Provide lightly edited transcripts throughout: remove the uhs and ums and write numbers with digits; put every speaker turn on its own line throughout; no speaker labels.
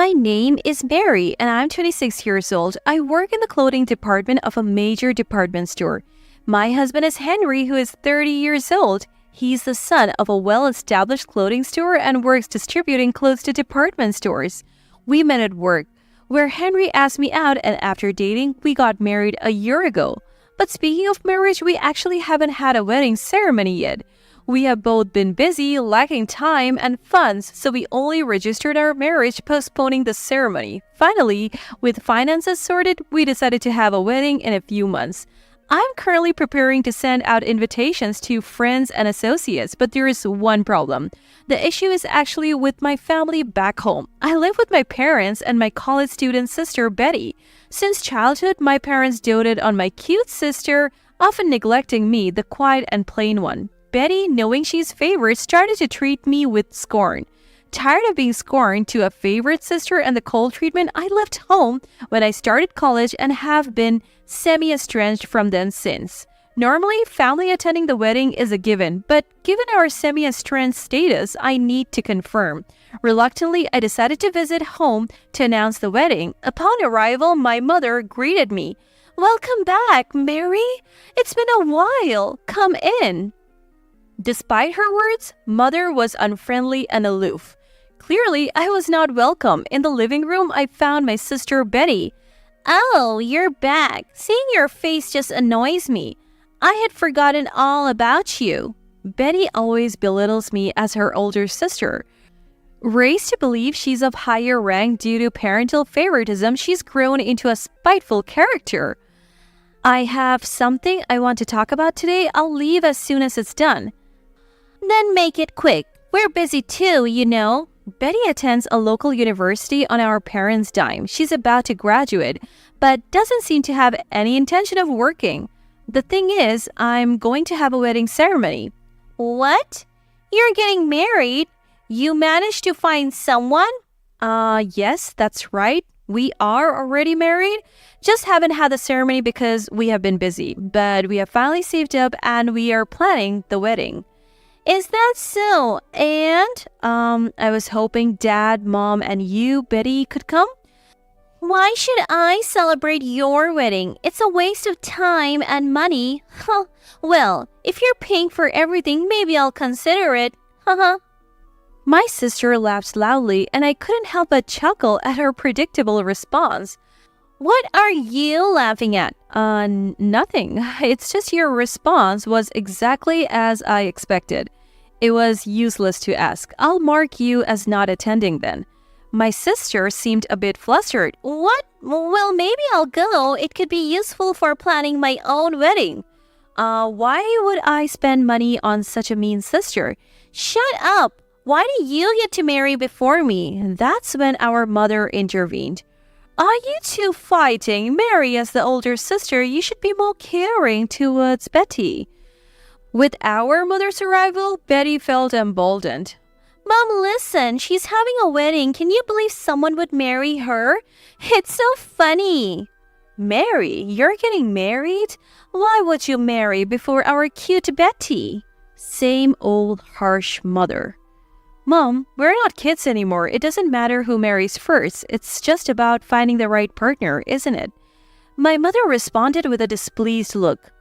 My name is Mary and I'm 26 years old. I work in the clothing department of a major department store. My husband is Henry, who is 30 years old. He's the son of a well-established clothing store and works distributing clothes to department stores. We met at work, where Henry asked me out, and after dating, we got married a year ago. But speaking of marriage, we actually haven't had a wedding ceremony yet. We have both been busy, lacking time and funds, so we only registered our marriage, postponing the ceremony. Finally, with finances sorted, we decided to have a wedding in a few months. I'm currently preparing to send out invitations to friends and associates, but there is one problem. The issue is actually with my family back home. I live with my parents and my college student sister, Betty. Since childhood, my parents doted on my cute sister, often neglecting me, the quiet and plain one. Betty, knowing she's favored, started to treat me with scorn. Tired of being scorned to a favorite sister and the cold treatment, I left home when I started college and have been semi-estranged from them since. Normally, family attending the wedding is a given, but given our semi-estranged status, I need to confirm. Reluctantly, I decided to visit home to announce the wedding. Upon arrival, my mother greeted me. "Welcome back, Mary. It's been a while. Come in." Despite her words, Mother was unfriendly and aloof. Clearly, I was not welcome. In the living room, I found my sister Betty. "Oh, you're back. Seeing your face just annoys me. I had forgotten all about you." Betty always belittles me as her older sister. Raised to believe she's of higher rank due to parental favoritism, she's grown into a spiteful character. "I have something I want to talk about today. I'll leave as soon as it's done." "Then make it quick. We're busy too, you know." Betty attends a local university on our parents' dime. She's about to graduate, but doesn't seem to have any intention of working. The thing is, I'm going to have a wedding ceremony. "What? You're getting married? You managed to find someone?" Yes, that's right. We are already married. Just haven't had the ceremony because we have been busy. But we have finally saved up and we are planning the wedding. "Is that so? And, I was hoping Dad, Mom, and you, Betty, could come." "Why should I celebrate your wedding? It's a waste of time and money." "Huh. Well, if you're paying for everything, maybe I'll consider it. Haha." My sister laughed loudly, and I couldn't help but chuckle at her predictable response. "What are you laughing at?" Nothing. It's just your response was exactly as I expected. It was useless to ask. I'll mark you as not attending then. My sister seemed a bit flustered. "What? Well, maybe I'll go. It could be useful for planning my own wedding." Why would I spend money on such a mean sister?" "Shut up. Why do you get to marry before me?" That's when our mother intervened. "Are you two fighting? Mary, as the older sister, you should be more caring towards Betty." With our mother's arrival, Betty felt emboldened. "Mom, listen, she's having a wedding. Can you believe someone would marry her? It's so funny." "Mary, you're getting married? Why would you marry before our cute Betty?" Same old harsh mother. "Mom, we're not kids anymore. It doesn't matter who marries first. It's just about finding the right partner, isn't it?" My mother responded with a displeased look.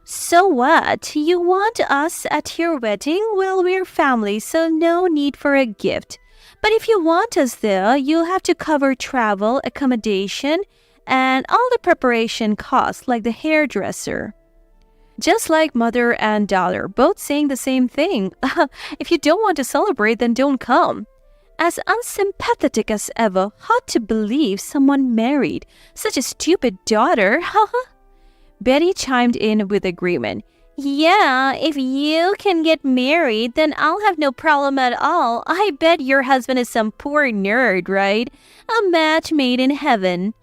"So what? You want us at your wedding? Well, we're family, so no need for a gift. But if you want us there, you'll have to cover travel, accommodation, and all the preparation costs, like the hairdresser." Just like mother and daughter, both saying the same thing. If you don't want to celebrate, then don't come. As unsympathetic as ever, hard to believe someone married such a stupid daughter. Betty chimed in with agreement. "Yeah, if you can get married, then I'll have no problem at all. I bet your husband is some poor nerd, right? A match made in heaven."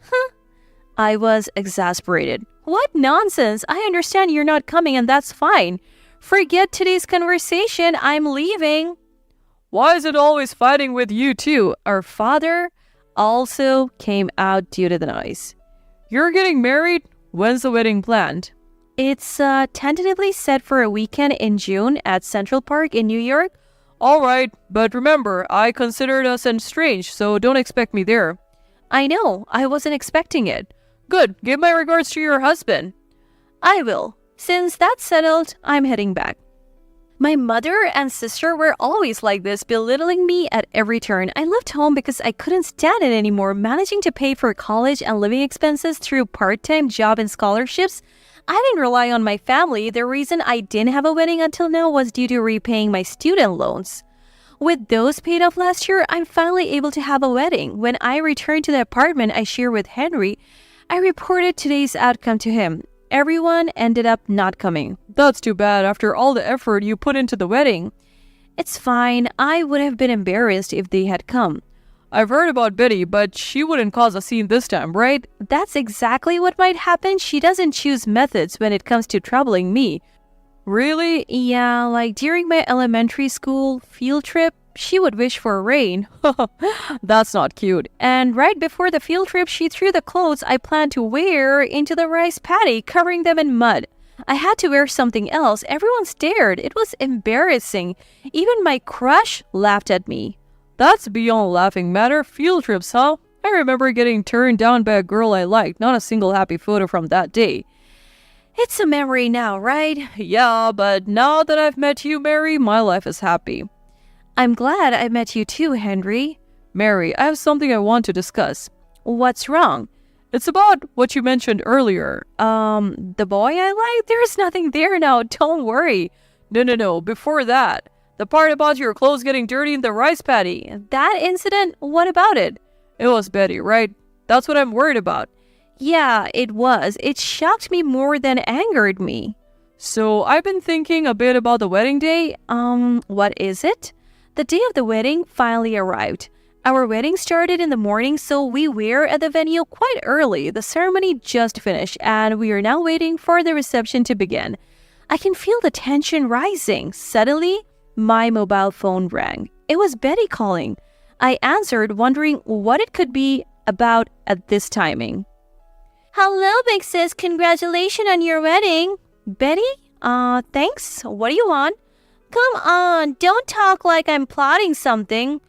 I was exasperated. "What nonsense! I understand you're not coming and that's fine. Forget today's conversation. I'm leaving." "Why is it always fighting with you two?" Our father also came out due to the noise. "You're getting married? When's the wedding planned?" "It's tentatively set for a weekend in June at Central Park in New York.
All right, but remember, I considered us estranged, so don't expect me there.
I know, I wasn't expecting it.
Good, give my regards to your husband.
I will. Since that's settled, I'm heading back. My mother and sister were always like this, belittling me at every turn. I left home because I couldn't stand it anymore, managing to pay for college and living expenses through part-time job and scholarships. I didn't rely on my family. The reason I didn't have a wedding until now was due to repaying my student loans. With those paid off last year, I'm finally able to have a wedding. When I returned to the apartment I share with Henry, I reported today's outcome to him. Everyone ended up not coming.
That's too bad after all the effort you put into the wedding.
It's fine. I would have been embarrassed if they had come.
I've heard about Betty, but she wouldn't cause a scene this time, right?
That's exactly what might happen. She doesn't choose methods when it comes to troubling me.
Really?
Yeah, like during my elementary school field trip, she would wish for rain.
That's not cute.
And right before the field trip, she threw the clothes I planned to wear into the rice paddy, covering them in mud. I had to wear something else. Everyone stared. It was embarrassing. Even my crush laughed at me.
That's beyond laughing matter. Field trips, huh? I remember getting turned down by a girl I liked. Not a single happy photo from that day.
It's a memory now, right?
Yeah, but now that I've met you, Mary, my life is happy.
I'm glad I met you too, Henry.
Mary, I have something I want to discuss.
What's wrong?
It's about what you mentioned earlier.
The boy I like? There's nothing there now, don't worry.
No, before that. The part about your clothes getting dirty in the rice paddy.
That incident? What about it?
It was Betty, right? That's what I'm worried about.
Yeah, it was. It shocked me more than angered me.
So I've been thinking a bit about the wedding day.
What is it? The day of the wedding finally arrived. Our wedding started in the morning, so we were at the venue quite early. The ceremony just finished, and we are now waiting for the reception to begin. I can feel the tension rising. Suddenly, my mobile phone rang. It was Betty calling. I answered, wondering what it could be about at this timing. Hello, big sis. Congratulations on your wedding. Betty? Thanks. What do you want? Come on, don't talk like I'm plotting something.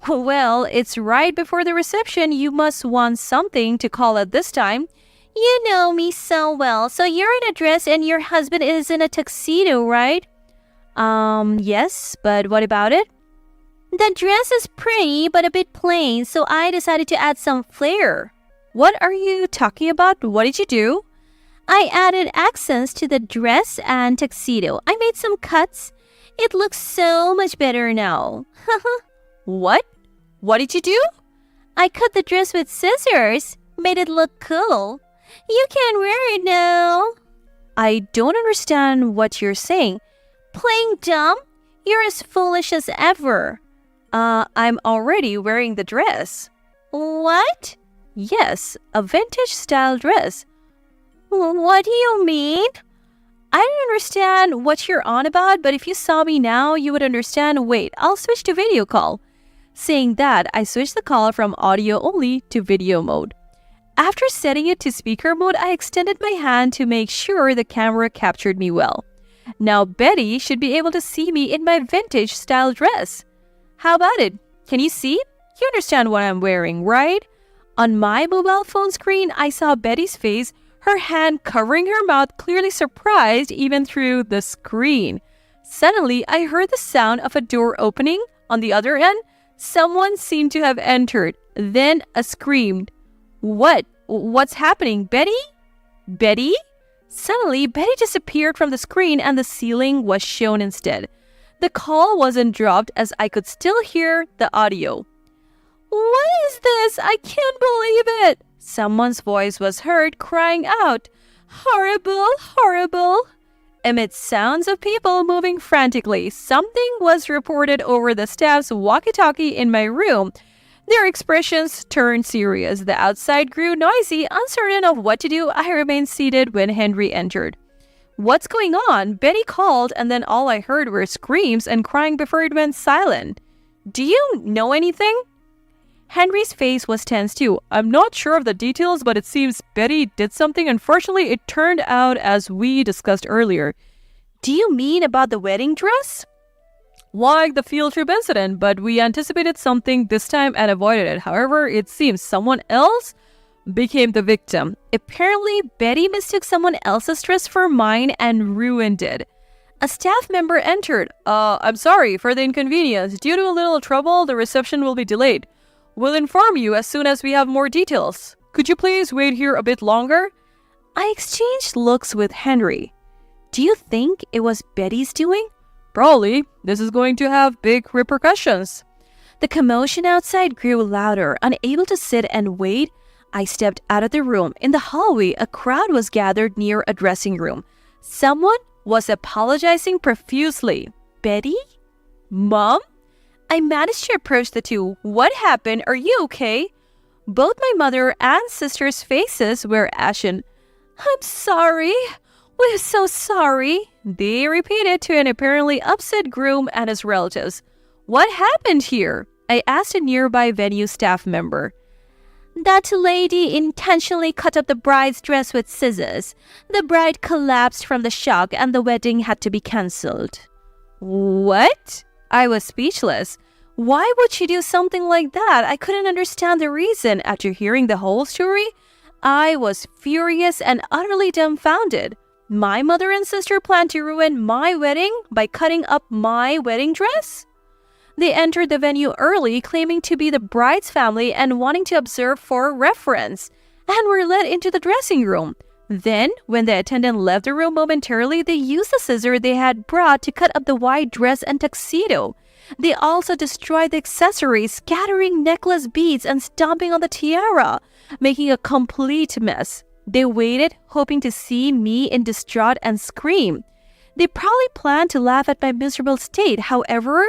Well, it's right before the reception. You must want something to call at this time. You know me so well. So you're in a dress and your husband is in a tuxedo, right? Yes, but what about it? The dress is pretty, but a bit plain, so I decided to add some flair. What are you talking about? What did you do? I added accents to the dress and tuxedo. I made some cuts. It looks so much better now. What? What did you do? I cut the dress with scissors. Made it look cool. You can wear it now. I don't understand what you're saying. Playing dumb? You're as foolish as ever. I'm already wearing the dress. What? Yes, a vintage style dress. What do you mean? I don't understand what you're on about, but if you saw me now, you would understand. Wait, I'll switch to video call. Saying that, I switched the call from audio only to video mode. After setting it to speaker mode, I extended my hand to make sure the camera captured me well. Now Betty should be able to see me in my vintage style dress. How about it? Can you see? You understand what I'm wearing, right? On my mobile phone screen, I saw Betty's face, her hand covering her mouth, clearly surprised even through the screen. Suddenly, I heard the sound of a door opening. On the other end, someone seemed to have entered. Then a scream. What's happening? Betty? Betty? Suddenly, Betty disappeared from the screen and the ceiling was shown instead. The call wasn't dropped as I could still hear the audio. What is this? I can't believe it! Someone's voice was heard crying out, "Horrible, horrible!" Amid sounds of people moving frantically, something was reported over the staff's walkie-talkie in my room. Their expressions turned serious. The outside grew noisy. Uncertain of what to do, I remained seated when Henry entered. What's going on? Betty called, and then all I heard were screams and crying before it went silent. Do you know anything? Henry's face was tense too. I'm not sure of the details, but it seems Betty did something. Unfortunately, it turned out as we discussed earlier. Do you mean about the wedding dress?
like the field trip incident, but we anticipated something this time and avoided it. However, it seems someone else became the victim. Apparently, Betty mistook someone else's dress for mine and ruined it. A staff member entered. I'm sorry for the inconvenience. Due to a little trouble, the reception will be delayed. We'll inform you as soon as we have more details. Could you please wait here a bit longer?
I exchanged looks with Henry. Do you think it was Betty's doing?
Probably. This is going to have big repercussions.
The commotion outside grew louder. Unable to sit and wait, I stepped out of the room. In the hallway, a crowd was gathered near a dressing room. Someone was apologizing profusely. Betty? Mom? I managed to approach the two. What happened? Are you okay? Both my mother and sister's faces were ashen. I'm sorry. We're so sorry, they repeated to an apparently upset groom and his relatives. What happened here? I asked a nearby venue staff member. That lady intentionally cut up the bride's dress with scissors. The bride collapsed from the shock and the wedding had to be cancelled. What? I was speechless. Why would she do something like that? I couldn't understand the reason. After hearing the whole story, I was furious and utterly dumbfounded. My mother and sister planned to ruin my wedding by cutting up my wedding dress? They entered the venue early, claiming to be the bride's family and wanting to observe for reference, and were led into the dressing room. Then, when the attendant left the room momentarily, they used the scissor they had brought to cut up the white dress and tuxedo. They also destroyed the accessories, scattering necklace beads and stomping on the tiara, making a complete mess. They waited, hoping to see me in distraught and scream. They probably planned to laugh at my miserable state. However,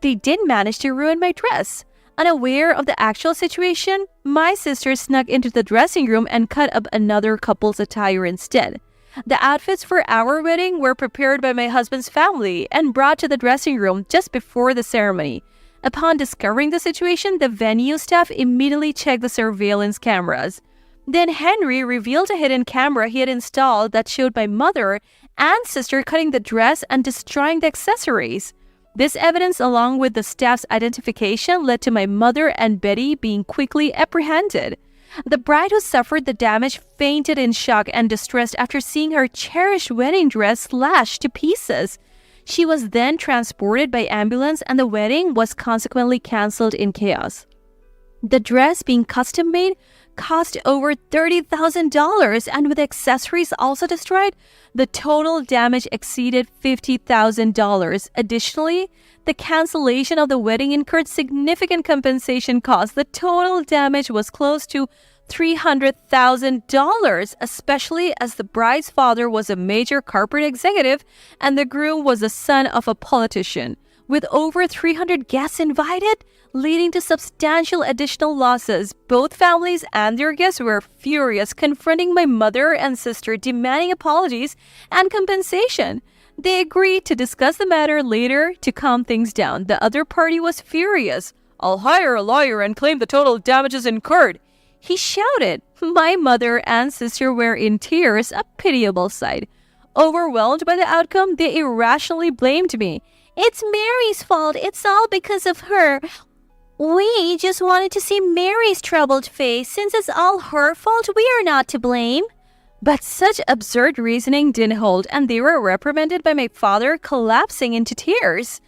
they did manage to ruin my dress. Unaware of the actual situation, my sister snuck into the dressing room and cut up another couple's attire instead. The outfits for our wedding were prepared by my husband's family and brought to the dressing room just before the ceremony. Upon discovering the situation, the venue staff immediately checked the surveillance cameras. Then Henry revealed a hidden camera he had installed that showed my mother and sister cutting the dress and destroying the accessories. This evidence, along with the staff's identification, led to my mother and Betty being quickly apprehended. The bride who suffered the damage fainted in shock and distress after seeing her cherished wedding dress slashed to pieces. She was then transported by ambulance and the wedding was consequently cancelled in chaos. The dress, being custom-made, cost over $30,000, and with accessories also destroyed, the total damage exceeded $50,000. Additionally, the cancellation of the wedding incurred significant compensation costs. The total damage was close to $300,000, especially as the bride's father was a major corporate executive and the groom was the son of a politician. With over 300 guests invited, leading to substantial additional losses, both families and their guests were furious, confronting my mother and sister, demanding apologies and compensation. They agreed to discuss the matter later to calm things down. The other party was furious. "I'll hire a lawyer and claim the total damages incurred," he shouted. My mother and sister were in tears, a pitiable sight. Overwhelmed by the outcome, they irrationally blamed me. "It's Mary's fault. It's all because of her. We just wanted to see Mary's troubled face. Since it's all her fault, we are not to blame." But such absurd reasoning didn't hold, and they were reprimanded by my father, collapsing into tears.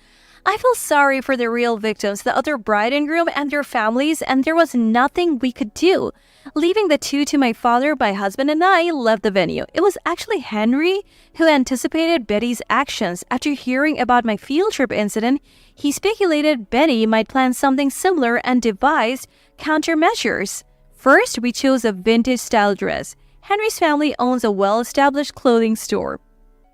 I feel sorry for the real victims, the other bride and groom and their families, and there was nothing we could do. Leaving the two to my father, my husband and I left the venue. It was actually Henry who anticipated Betty's actions. After hearing about my field trip incident, he speculated Betty might plan something similar and devised countermeasures. First, we chose a vintage-style dress. Henry's family owns a well-established clothing store,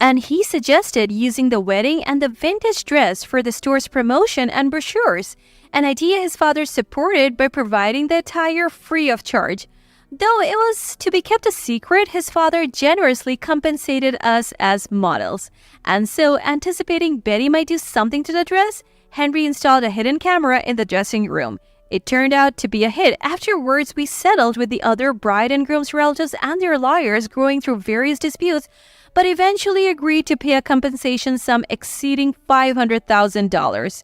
and he suggested using the wedding and the vintage dress for the store's promotion and brochures, an idea his father supported by providing the attire free of charge. Though it was to be kept a secret, his father generously compensated us as models. And so, anticipating Betty might do something to the dress, Henry installed a hidden camera in the dressing room. It turned out to be a hit. Afterwards, we settled with the other bride and groom's relatives and their lawyers, going through various disputes, but eventually agreed to pay a compensation sum exceeding $500,000.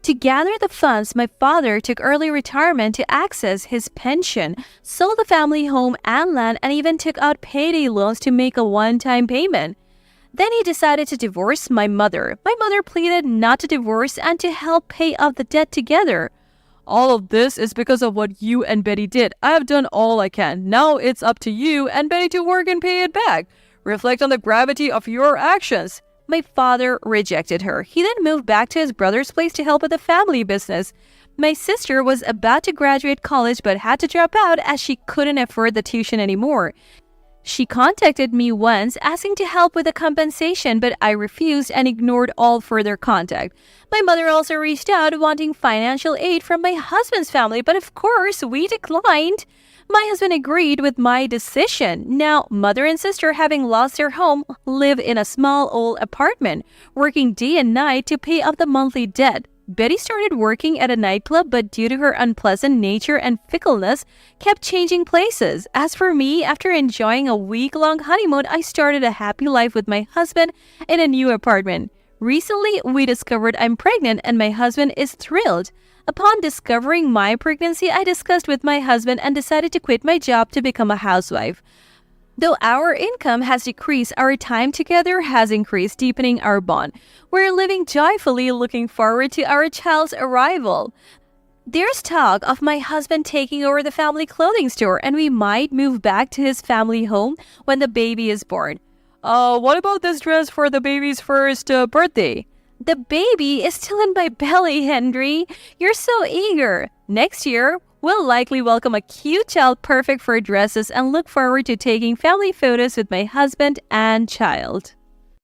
To gather the funds, my father took early retirement to access his pension, sold the family home and land, and even took out payday loans to make a one-time payment. Then he decided to divorce my mother. My mother pleaded not to divorce and to help pay off the debt together.
All of this is because of what you and Betty did. I have done all I can. Now it's up to you and Betty to work and pay it back. Reflect on the gravity of your actions.
My father rejected her. He then moved back to his brother's place to help with the family business. My sister was about to graduate college but had to drop out as she couldn't afford the tuition anymore. She contacted me once asking to help with the compensation, but I refused and ignored all further contact. My mother also reached out wanting financial aid from my husband's family, but of course we declined. My husband agreed with my decision. Now, mother and sister, having lost their home, live in a small old apartment, working day and night to pay off the monthly debt. Betty started working at a nightclub, but due to her unpleasant nature and fickleness, kept changing places. As for me, after enjoying a week-long honeymoon, I started a happy life with my husband in a new apartment. Recently, we discovered I'm pregnant and my husband is thrilled. Upon discovering my pregnancy, I discussed with my husband and decided to quit my job to become a housewife. Though our income has decreased, our time together has increased, deepening our bond. We're living joyfully, looking forward to our child's arrival. There's talk of my husband taking over the family clothing store, and we might move back to his family home when the baby is born.
What about this dress for the baby's first birthday?
The baby is still in my belly, Henry. You're so eager. Next year, we'll likely welcome a cute child perfect for dresses and look forward to taking family photos with my husband and child.